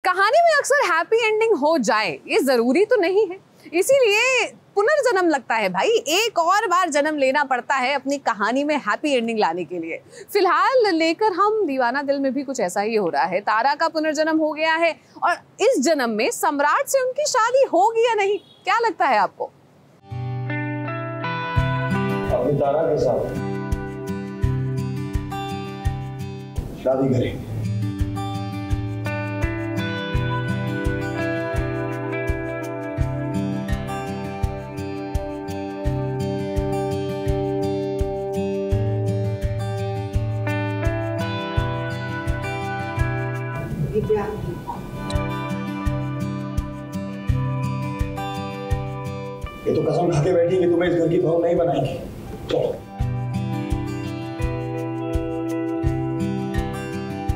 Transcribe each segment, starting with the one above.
कहानी में अक्सर हैप्पी एंडिंग हो जाए ये जरूरी तो नहीं है, इसीलिए पुनर्जन्म लगता है भाई। एक और बार जन्म लेना पड़ता है अपनी कहानी में हैप्पी एंडिंग लाने के लिए। फिलहाल लेकर हम दीवाना दिल में भी कुछ ऐसा ही हो रहा है। तारा का पुनर्जन्म हो गया है और इस जन्म में सम्राट से उनकी शादी होगी या नहीं, क्या लगता है आपको? अपनी तारा के साथ शादी करेंगे। ये तो कसम खा के बैठी कि तुम्हें इस घर की बहू नहीं बनाएंगे। चलो।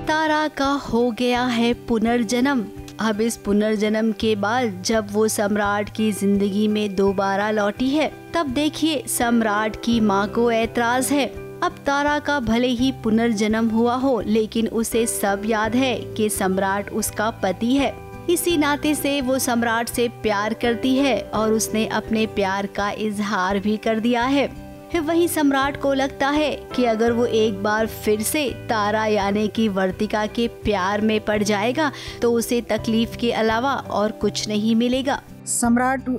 तारा का हो गया है पुनर्जन्म। अब इस पुनर्जन्म के बाद जब वो सम्राट की जिंदगी में दोबारा लौटी है, तब देखिए सम्राट की माँ को ऐतराज है। अब तारा का भले ही पुनर्जन्म हुआ हो, लेकिन उसे सब याद है कि सम्राट उसका पति है। इसी नाते से वो सम्राट से प्यार करती है और उसने अपने प्यार का इजहार भी कर दिया है। वहीं सम्राट को लगता है कि अगर वो एक बार फिर से तारा यानी कि वर्तिका के प्यार में पड़ जाएगा तो उसे तकलीफ के अलावा और कुछ नहीं मिलेगा। सम्राट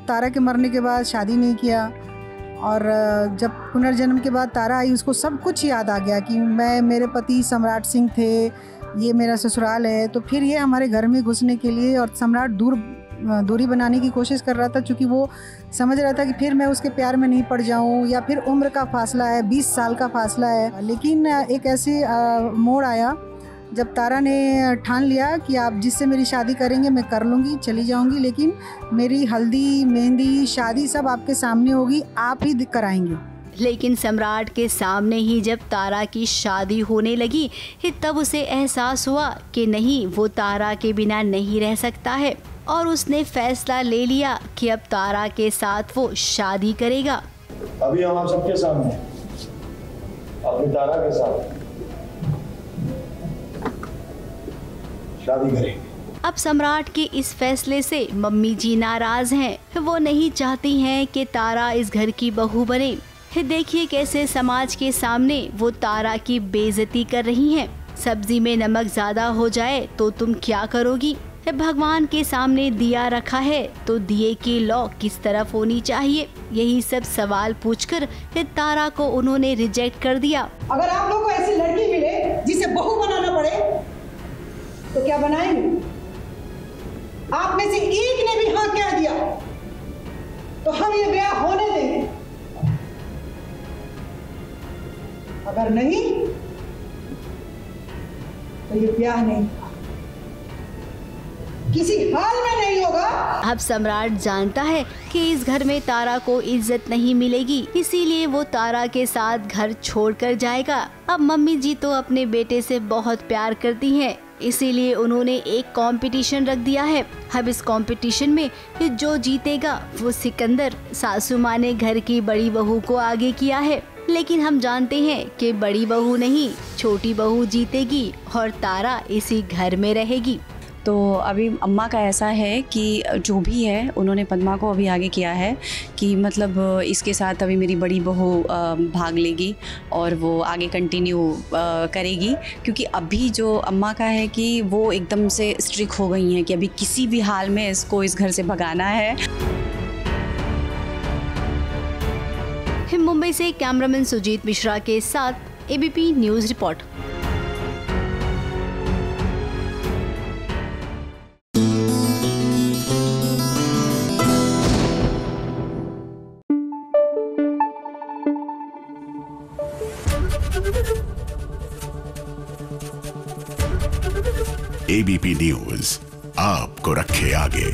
तारा के मरने के बाद शादी नहीं किया और जब पुनर्जन्म के बाद तारा आई, उसको सब कुछ याद आ गया कि मेरे पति सम्राट सिंह थे, ये मेरा ससुराल है। तो फिर ये हमारे घर में घुसने के लिए और सम्राट दूरी बनाने की कोशिश कर रहा था, क्योंकि वो समझ रहा था कि फिर मैं उसके प्यार में नहीं पड़ जाऊं, या फिर उम्र का फासला है, 20 साल का फासला है। लेकिन एक ऐसे मोड़ आया जब तारा ने ठान लिया कि आप जिससे मेरी शादी करेंगे मैं कर लूँगी, चली जाऊँगी, लेकिन मेरी हल्दी मेहंदी शादी सब आपके सामने होगी, आप ही कराएंगे। लेकिन सम्राट के सामने ही जब तारा की शादी होने लगी, तब उसे एहसास हुआ कि नहीं, वो तारा के बिना नहीं रह सकता है और उसने फैसला ले लिया कि अब तारा के साथ वो शादी करेगा। अभी हम आप सबके सामने अपनी तारा के साथ शादी करेंगे। अब सम्राट के इस फैसले से मम्मी जी नाराज हैं। वो नहीं चाहती हैं कि तारा इस घर की बहू बने। देखिए कैसे समाज के सामने वो तारा की बेइज्जती कर रही हैं। सब्जी में नमक ज्यादा हो जाए तो तुम क्या करोगी? भगवान के सामने दिया रखा है तो दिए की लौ किस तरफ होनी चाहिए? यही सब सवाल पूछकर तारा को उन्होंने रिजेक्ट कर दिया। अगर आप लोग को ऐसी लड़की मिले जिसे बहू बनाना पड़े तो क्या बनाएंगे? आप में से एक ने भी हाँ कह दिया तो हम ये ब्याह होने देंगे, अगर नहीं तो ये ब्याह नहीं, किसी हाल में नहीं होगा। अब सम्राट जानता है कि इस घर में तारा को इज्जत नहीं मिलेगी, इसीलिए वो तारा के साथ घर छोड़कर जाएगा। अब मम्मी जी तो अपने बेटे से बहुत प्यार करती हैं, इसीलिए उन्होंने एक कंपटीशन रख दिया है। अब इस कंपटीशन में जो जीतेगा वो सिकंदर। सासू माँ ने घर की बड़ी बहू को आगे किया है, लेकिन हम जानते हैं कि बड़ी बहू नहीं, छोटी बहू जीतेगी और तारा इसी घर में रहेगी। तो अभी अम्मा का ऐसा है कि जो भी है उन्होंने पद्मा को अभी आगे किया है कि मतलब इसके साथ अभी मेरी बड़ी बहू भाग लेगी और वो आगे कंटिन्यू करेगी, क्योंकि अभी जो अम्मा का है कि वो एकदम से स्ट्रिक्ट हो गई हैं कि अभी किसी भी हाल में इसको इस घर से भगाना है। मुंबई से कैमरामैन सुजीत मिश्रा के साथ ABP news report. ABP news आपको रखे आगे।